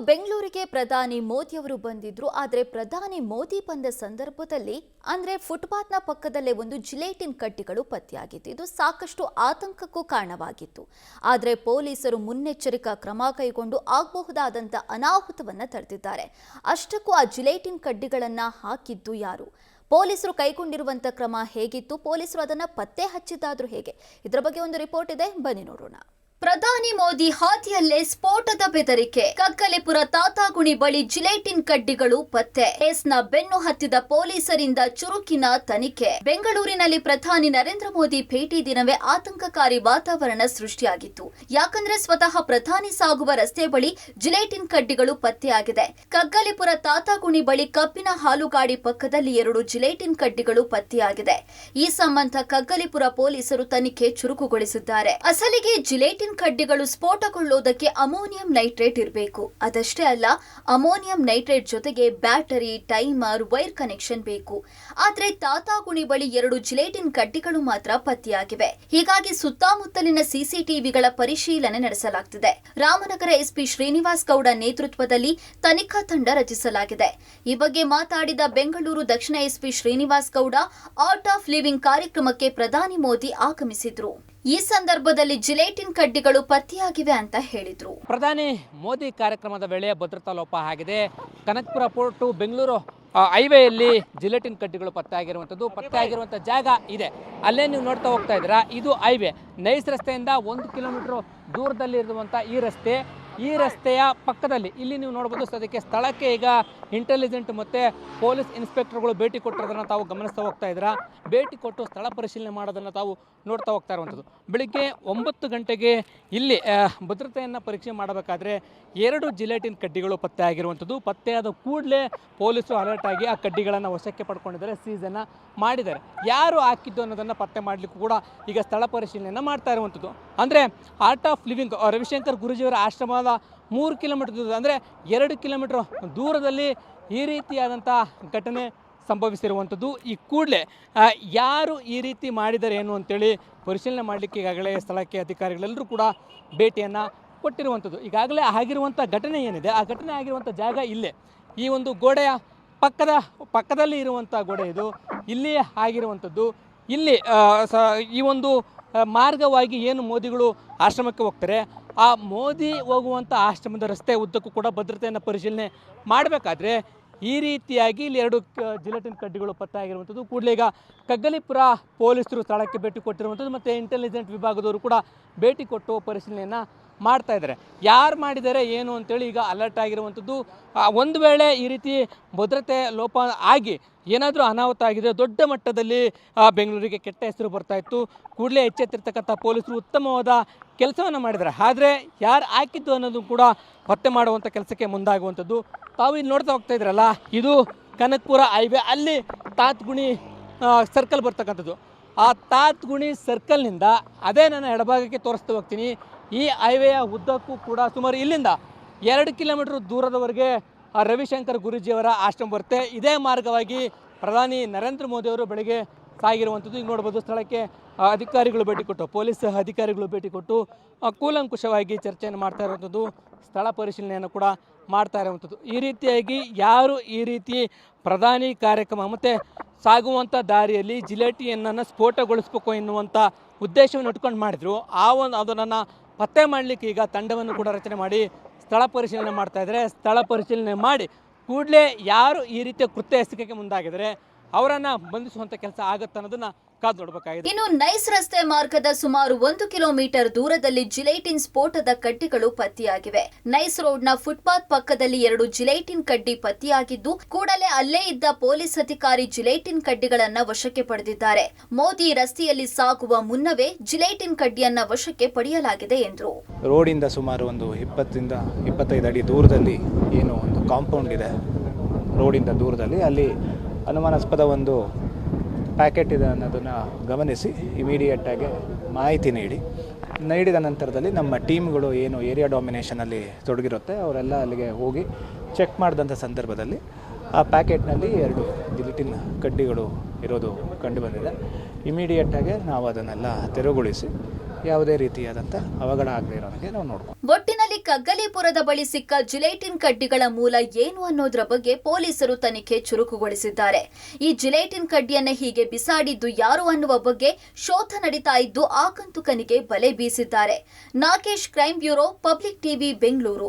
ಬೆಂಗಳೂರಿಗೆ ಪ್ರಧಾನಿ ಮೋದಿ ಅವರು ಬಂದಿದ್ರು. ಆದರೆ ಪ್ರಧಾನಿ ಮೋದಿ ಬಂದ ಸಂದರ್ಭದಲ್ಲಿ ಅಂದ್ರೆ ಫುಟ್ಪಾತ್ನ ಪಕ್ಕದಲ್ಲೇ ಒಂದು ಜಿಲೇಟಿನ್ ಕಡ್ಡಿಗಳು ಪತ್ತೆಯಾಗಿತ್ತು. ಇದು ಸಾಕಷ್ಟು ಆತಂಕಕ್ಕೂ ಕಾರಣವಾಗಿತ್ತು. ಆದರೆ ಪೊಲೀಸರು ಮುನ್ನೆಚ್ಚರಿಕಾ ಕ್ರಮ ಕೈಗೊಂಡು ಆಗಬಹುದಾದಂತ ಅನಾಹುತವನ್ನ ತಡೆದಿದ್ದಾರೆ. ಅಷ್ಟಕ್ಕೂ ಆ ಜಿಲೇಟಿನ್ ಕಡ್ಡಿಗಳನ್ನ ಹಾಕಿದ್ದು ಯಾರು? ಪೊಲೀಸರು ಕೈಗೊಂಡಿರುವಂತ ಕ್ರಮ ಹೇಗಿತ್ತು? ಪೊಲೀಸರು ಅದನ್ನ ಪತ್ತೆ ಹಚ್ಚಿದ್ದಾದ್ರೂ ಹೇಗೆ? ಇದರ ಬಗ್ಗೆ ಒಂದು ರಿಪೋರ್ಟ್ ಇದೆ, ಬನ್ನಿ ನೋಡೋಣ. ಪ್ರಧಾನಿ ಮೋದಿ ಹಾದಿಯಲ್ಲೇ ಸ್ಫೋಟದ ಬೆದರಿಕೆ. ಕಗ್ಗಲಿಪುರ ತಾತಾಗುಣಿ ಬಳಿ ಜಿಲೇಟಿನ್ ಕಡ್ಡಿಗಳು ಪತ್ತೆ. ಕೇಸ್ನ ಬೆನ್ನು ಹತ್ತಿದ ಪೊಲೀಸರಿಂದ ಚುರುಕಿನ ತನಿಖೆ. ಬೆಂಗಳೂರಿನಲ್ಲಿ ಪ್ರಧಾನಿ ನರೇಂದ್ರ ಮೋದಿ ಭೇಟಿ ದಿನವೇ ಆತಂಕಕಾರಿ ವಾತಾವರಣ ಸೃಷ್ಟಿಯಾಗಿತ್ತು. ಯಾಕಂದ್ರೆ ಸ್ವತಃ ಪ್ರಧಾನಿ ಸಾಗುವ ರಸ್ತೆ ಬಳಿ ಜಿಲೇಟಿನ್ ಕಡ್ಡಿಗಳು ಪತ್ತೆಯಾಗಿದೆ. ಕಗ್ಗಲಿಪುರ ತಾತಾಗುಣಿ ಬಳಿ ಕಬ್ಬಿನ ಹಾಲುಗಾಡಿ ಪಕ್ಕದಲ್ಲಿ 2 ಜಿಲೇಟಿನ್ ಕಡ್ಡಿಗಳು ಪತ್ತೆಯಾಗಿದೆ. ಈ ಸಂಬಂಧ ಕಗ್ಗಲಿಪುರ ಪೊಲೀಸರು ತನಿಖೆ ಚುರುಕುಗೊಳಿಸಿದ್ದಾರೆ. ಅಸಲಿಗೆ ಜಿಲೇಟಿನ್ ಕಡ್ಡಿಗಳು ಸ್ಫೋಟಗೊಳ್ಳೋದಕ್ಕೆ ಅಮೋನಿಯಂ ನೈಟ್ರೇಟ್ ಇರಬೇಕು. ಅದಷ್ಟೇ ಅಲ್ಲ, ಅಮೋನಿಯಂ ನೈಟ್ರೇಟ್ ಜೊತೆಗೆ ಬ್ಯಾಟರಿ, ಟೈಮರ್, ವೈರ್ ಕನೆಕ್ಷನ್ ಬೇಕು. ಆದ್ರೆ ತಾತಾಗುಣಿ ಬಳಿ 2 ಜಿಲೇಟಿನ್ ಕಡ್ಡಿಗಳು ಮಾತ್ರ ಪತ್ತೆಯಾಗಿವೆ. ಹೀಗಾಗಿ ಸುತ್ತಮುತ್ತಲಿನ ಸಿಸಿಟಿವಿಗಳ ಪರಿಶೀಲನೆ ನಡೆಸಲಾಗುತ್ತಿದೆ. ರಾಮನಗರ ಎಸ್ಪಿ ಶ್ರೀನಿವಾಸ್ ಗೌಡ ನೇತೃತ್ವದಲ್ಲಿ ತನಿಖಾ ತಂಡ ರಚಿಸಲಾಗಿದೆ. ಈ ಬಗ್ಗೆ ಮಾತಾಡಿದ ಬೆಂಗಳೂರು ದಕ್ಷಿಣ SP Srinivas Gowda, art of living ಕಾರ್ಯಕ್ರಮಕ್ಕೆ ಪ್ರಧಾನಿ ಮೋದಿ ಆಗಮಿಸಿದ್ರು. ಈ ಸಂದರ್ಭದಲ್ಲಿ ಜಿಲೇಟಿನ್ ಕಡ್ಡಿಗಳು ಪತ್ತೆಯಾಗಿವೆ ಅಂತ ಹೇಳಿದ್ರು. ಪ್ರಧಾನಿ ಮೋದಿ ಕಾರ್ಯಕ್ರಮದ ವೇಳೆ ಭದ್ರತಾ ಲೋಪ ಆಗಿದೆ. ಕನಕಪುರ ಪೋರ್ಟು ಬೆಂಗಳೂರು ಹೈವೇಯಲ್ಲಿ ಜಿಲೇಟಿನ್ ಕಡ್ಡಿಗಳು ಪತ್ತೆ ಆಗಿರುವಂಥ ಜಾಗ ಇದೆ. ಅಲ್ಲೇ ನೀವು ನೋಡ್ತಾ ಹೋಗ್ತಾ ಇದ್ದೀರಾ, ಇದು ಹೈವೇ. ನೈಸ್ ರಸ್ತೆಯಿಂದ 1 ಕಿಲೋಮೀಟರ್ ದೂರದಲ್ಲಿ ಇರುವಂಥ ಈ ರಸ್ತೆಯ ಪಕ್ಕದಲ್ಲಿ ಇಲ್ಲಿ ನೀವು ನೋಡ್ಬೋದು. ಅದಕ್ಕೆ ಸ್ಥಳಕ್ಕೆ ಈಗ ಇಂಟೆಲಿಜೆಂಟ್ ಮತ್ತು ಪೊಲೀಸ್ ಇನ್ಸ್ಪೆಕ್ಟರ್ಗಳು ಭೇಟಿ ಕೊಟ್ಟಿರೋದನ್ನು ತಾವು ಗಮನಿಸ್ತಾ ಹೋಗ್ತಾ ಇದ್ದೀರಾ. ಭೇಟಿ ಕೊಟ್ಟು ಸ್ಥಳ ಪರಿಶೀಲನೆ ಮಾಡೋದನ್ನು ತಾವು ನೋಡ್ತಾ ಹೋಗ್ತಾ ಇರುವಂಥದ್ದು. ಬೆಳಿಗ್ಗೆ 9 ಗಂಟೆಗೆ ಇಲ್ಲಿ ಭದ್ರತೆಯನ್ನು ಪರೀಕ್ಷೆ ಮಾಡಬೇಕಾದ್ರೆ 2 ಜಿಲೇಟಿನ್ ಕಡ್ಡಿಗಳು ಪತ್ತೆ ಆಗಿರುವಂಥದ್ದು. ಪತ್ತೆಯಾದ ಕೂಡಲೇ ಪೊಲೀಸರು ಅಲರ್ಟ್ ಆಗಿ ಆ ಕಡ್ಡಿಗಳನ್ನು ವಶಕ್ಕೆ ಪಡ್ಕೊಂಡಿದ್ದಾರೆ, ಸೀಸನ್ನು ಮಾಡಿದ್ದಾರೆ. ಯಾರು ಹಾಕಿದ್ದು ಅನ್ನೋದನ್ನು ಪತ್ತೆ ಮಾಡಲಿಕ್ಕೂ ಕೂಡ ಈಗ ಸ್ಥಳ ಪರಿಶೀಲನೆಯನ್ನು ಮಾಡ್ತಾ ಇರುವಂಥದ್ದು. ಅಂದರೆ ಆರ್ಟ್ ಆಫ್ ಲಿವಿಂಗ್ ರವಿಶಂಕರ್ ಗುರೂಜಿಯವರ ಆಶ್ರಮದ 3 ಕಿಲೋಮೀಟರ್ ದೂರ, ಅಂದರೆ 2 ಕಿಲೋಮೀಟರ್ ದೂರದಲ್ಲಿ ಈ ರೀತಿಯಾದಂಥ ಘಟನೆ ಸಂಭವಿಸಿರುವಂಥದ್ದು. ಈ ಕೂಡಲೇ ಯಾರು ಈ ರೀತಿ ಮಾಡಿದ್ದಾರೆ ಏನು ಅಂತೇಳಿ ಪರಿಶೀಲನೆ ಮಾಡಲಿಕ್ಕೆ ಈಗಾಗಲೇ ಸ್ಥಳಕ್ಕೆ ಅಧಿಕಾರಿಗಳೆಲ್ಲರೂ ಕೂಡ ಭೇಟಿಯನ್ನು ಕೊಟ್ಟಿರುವಂಥದ್ದು. ಈಗಾಗಲೇ ಆಗಿರುವಂಥ ಘಟನೆ ಏನಿದೆ, ಆ ಘಟನೆ ಆಗಿರುವಂಥ ಜಾಗ ಇಲ್ಲೇ, ಈ ಒಂದು ಗೋಡೆಯ ಪಕ್ಕದಲ್ಲಿ ಇರುವಂಥ ಗೋಡೆ ಇದು. ಇಲ್ಲಿ ಆಗಿರುವಂಥದ್ದು. ಇಲ್ಲಿ ಈ ಒಂದು ಮಾರ್ಗವಾಗಿ ಏನು ಮೋದಿಗಳು ಆಶ್ರಮಕ್ಕೆ ಹೋಗ್ತಾರೆ, ಆ ಮೋದಿ ಹೋಗುವಂಥ ಆಶ್ರಮದ ರಸ್ತೆ ಉದ್ದಕ್ಕೂ ಕೂಡ ಭದ್ರತೆಯನ್ನು ಪರಿಶೀಲನೆ ಮಾಡಬೇಕಾದ್ರೆ ಈ ರೀತಿಯಾಗಿ ಇಲ್ಲಿ 2 ಜಿಲೇಟಿನ್ ಕಡ್ಡಿಗಳು ಪತ್ತೆ ಆಗಿರುವಂಥದ್ದು. ಕೂಡಲೇ ಈಗ ಕಗ್ಗಲಿಪುರ ಪೊಲೀಸರು ಸ್ಥಳಕ್ಕೆ ಭೇಟಿ ಕೊಟ್ಟಿರುವಂಥದ್ದು ಮತ್ತು ಇಂಟೆಲಿಜೆಂಟ್ ವಿಭಾಗದವರು ಕೂಡ ಭೇಟಿ ಕೊಟ್ಟು ಪರಿಶೀಲನೆಯನ್ನು ಮಾಡ್ತಾ ಇದ್ದಾರೆ. ಯಾರು ಮಾಡಿದ್ದಾರೆ ಏನು ಅಂತೇಳಿ ಈಗ ಅಲರ್ಟ್ ಆಗಿರುವಂಥದ್ದು. ಒಂದು ವೇಳೆ ಈ ರೀತಿ ಭದ್ರತೆ ಲೋಪ ಆಗಿ ಏನಾದರೂ ಅನಾಹುತ ಆಗಿದೆ, ದೊಡ್ಡ ಮಟ್ಟದಲ್ಲಿ ಬೆಂಗಳೂರಿಗೆ ಕೆಟ್ಟ ಹೆಸರು ಬರ್ತಾಯಿತ್ತು. ಕೂಡಲೇ ಎಚ್ಚೆತ್ತಿರ್ತಕ್ಕಂಥ ಪೊಲೀಸರು ಉತ್ತಮವಾದ ಕೆಲಸವನ್ನು ಮಾಡಿದ್ದಾರೆ. ಆದರೆ ಯಾರು ಹಾಕಿದ್ದು ಅನ್ನೋದು ಕೂಡ ಪತ್ತೆ ಮಾಡುವಂಥ ಕೆಲಸಕ್ಕೆ ಮುಂದಾಗುವಂಥದ್ದು. ತಾವು ಇಲ್ಲಿ ನೋಡ್ತಾ ಹೋಗ್ತಾ ಇದ್ರಲ್ಲ, ಇದು ಕನಕಪುರ ಹೈವೇ. ಅಲ್ಲಿ ತಾತ್ಗುಣಿ ಸರ್ಕಲ್ ಬರ್ತಕ್ಕಂಥದ್ದು. ಆ ತಾತ್ಗುಣಿ ಸರ್ಕಲ್ನಿಂದ ಅದೇ ನನ್ನ ಎಡಭಾಗಕ್ಕೆ ತೋರಿಸ್ತಾ ಹೋಗ್ತೀನಿ. ಈ ಹೈವೇಯ ಉದ್ದಕ್ಕೂ ಕೂಡ ಸುಮಾರು ಇಲ್ಲಿಂದ 2 ಕಿಲೋಮೀಟರ್ ದೂರದವರೆಗೆ ರವಿಶಂಕರ್ ಗುರೂಜಿಯವರ ಆಶ್ರಮ ಬರುತ್ತೆ. ಇದೇ ಮಾರ್ಗವಾಗಿ ಪ್ರಧಾನಿ ನರೇಂದ್ರ ಮೋದಿಯವರು ಬೆಳಗ್ಗೆ ಸಾಗಿರುವಂಥದ್ದು. ಈಗ ನೋಡ್ಬೋದು, ಸ್ಥಳಕ್ಕೆ ಅಧಿಕಾರಿಗಳು ಭೇಟಿ ಕೊಟ್ಟು, ಪೊಲೀಸ್ ಅಧಿಕಾರಿಗಳು ಭೇಟಿ ಕೊಟ್ಟು ಕೂಲಂಕುಷವಾಗಿ ಚರ್ಚೆಯನ್ನು ಮಾಡ್ತಾ ಇರುವಂಥದ್ದು, ಸ್ಥಳ ಪರಿಶೀಲನೆಯನ್ನು ಕೂಡ ಮಾಡ್ತಾ ಇರುವಂಥದ್ದು. ಈ ರೀತಿಯಾಗಿ ಯಾರು ಈ ರೀತಿ ಪ್ರಧಾನಿ ಕಾರ್ಯಕ್ರಮ ಮತ್ತು ಸಾಗುವಂಥ ದಾರಿಯಲ್ಲಿ ಜಿಲೇಟಿಯನ್ನು ಸ್ಫೋಟಗೊಳಿಸಬೇಕು ಎನ್ನುವಂಥ ಉದ್ದೇಶವನ್ನು ಇಟ್ಕೊಂಡು ಮಾಡಿದ್ರು. ಅದನ್ನು ಪತ್ತೆ ಮಾಡಲಿಕ್ಕೆ ಈಗ ತಂಡವನ್ನು ಕೂಡ ರಚನೆ ಮಾಡಿ ಸ್ಥಳ ಪರಿಶೀಲನೆ ಮಾಡ್ತಾ ಇದ್ದಾರೆ. ಸ್ಥಳ ಪರಿಶೀಲನೆ ಮಾಡಿ ಕೂಡಲೇ ಯಾರು ಈ ರೀತಿಯ ಕೃತ್ಯ ಎಸಗಕ್ಕೆ ಮುಂದಾಗಿದ್ದಾರೆ ಅವರನ್ನು ಬಂಧಿಸುವಂಥ ಕೆಲಸ ಆಗುತ್ತೆ ಅನ್ನೋದನ್ನ ಕಾದು ನೋಡಬೇಕಾಗಿದೆ. ಇನ್ನು ನೈಸ್ ರಸ್ತೆ ಮಾರ್ಗದ ಸುಮಾರು 1 ಕಿಲೋಮೀಟರ್ ದೂರದಲ್ಲಿ ಜಿಲೇಟಿನ್ ಸ್ಫೋಟದ ಕಡ್ಡಿಗಳು ಪತ್ತೆಯಾಗಿವೆ. ನೈಸ್ ರೋಡ್ನ ಫುಟ್ಪಾತ್ ಪಕ್ಕದಲ್ಲಿ 2 ಜಿಲೇಟಿನ್ ಕಡ್ಡಿ ಪತ್ತೆಯಾಗಿದ್ದು, ಕೂಡಲೇ ಅಲ್ಲೇ ಇದ್ದ ಪೊಲೀಸ್ ಅಧಿಕಾರಿ ಜಿಲೇಟಿನ್ ಕಡ್ಡಿಗಳನ್ನ ವಶಕ್ಕೆ ಪಡೆದಿದ್ದಾರೆ. ಮೋದಿ ರಸ್ತೆಯಲ್ಲಿ ಸಾಗುವ ಮುನ್ನವೇ ಜಿಲೇಟಿನ್ ಕಡ್ಡಿಯನ್ನ ವಶಕ್ಕೆ ಪಡೆಯಲಾಗಿದೆ ಎಂದರು. ರೋಡಿಂದ ಸುಮಾರು ಒಂದು 20ರಿಂದ 25 ಅಡಿ ದೂರದಲ್ಲಿ ಏನು ಒಂದು ಕಾಂಪೌಂಡ್ ಇದೆ, ರೋಡಿಂದ ದೂರದಲ್ಲಿ ಅಲ್ಲಿ ಅನುಮಾನಾಸ್ಪದ ಒಂದು ಪ್ಯಾಕೆಟ್ ಇದೆ ಅನ್ನೋದನ್ನು ಗಮನಿಸಿ ಇಮಿಡಿಯೇಟಾಗಿ ಮಾಹಿತಿ ನೀಡಿದ ನಂತರದಲ್ಲಿ ನಮ್ಮ ಟೀಮ್ಗಳು ಏನು ಏರಿಯಾ ಡಾಮಿನೇಷನಲ್ಲಿ ತೊಡಗಿರುತ್ತೆ ಅವರೆಲ್ಲ ಅಲ್ಲಿಗೆ ಹೋಗಿ ಚೆಕ್ ಮಾಡಿದಂಥ ಸಂದರ್ಭದಲ್ಲಿ ಆ ಪ್ಯಾಕೆಟ್ನಲ್ಲಿ 2 ಜಿಲೇಟಿನ್ ಕಡ್ಡಿಗಳು ಇರೋದು ಕಂಡುಬಂದಿದೆ. ಇಮಿಡಿಯೇಟಾಗಿ ನಾವು ಅದನ್ನೆಲ್ಲ ತೆರವುಗೊಳಿಸಿ ಯಾವುದೇ ರೀತಿಯಾದಂಥ ಅವಘಡ ಆಗದೇ ಇರೋಂಗೆ ನಾವು ನೋಡ್ಬೋದು. ಒಟ್ಟಿನಲ್ಲಿ ಕಗ್ಗಲೀಪುರದ ಬಳಿ ಸಿಕ್ಕ ಜಿಲೇಟಿನ್ ಕಡ್ಡಿಗಳ ಮೂಲ ಏನು ಅನ್ನೋದ್ರ ಬಗ್ಗೆ ಪೊಲೀಸರು ತನಿಖೆ ಚುರುಕುಗೊಳಿಸಿದ್ದಾರೆ. ಈ ಜಿಲೇಟಿನ್ ಕಡ್ಡಿಯನ್ನ ಹೀಗೆ ಬಿಸಾಡಿದ್ದು ಯಾರು ಅನ್ನುವ ಬಗ್ಗೆ ಶೋಧ ನಡೀತಾ ಇದ್ದು ಆಗಂತುಕನಿಗೆ ಬಲೆ ಬೀಸಿದ್ದಾರೆ. Nagesh, crime bureau, public TV, Bengaluru.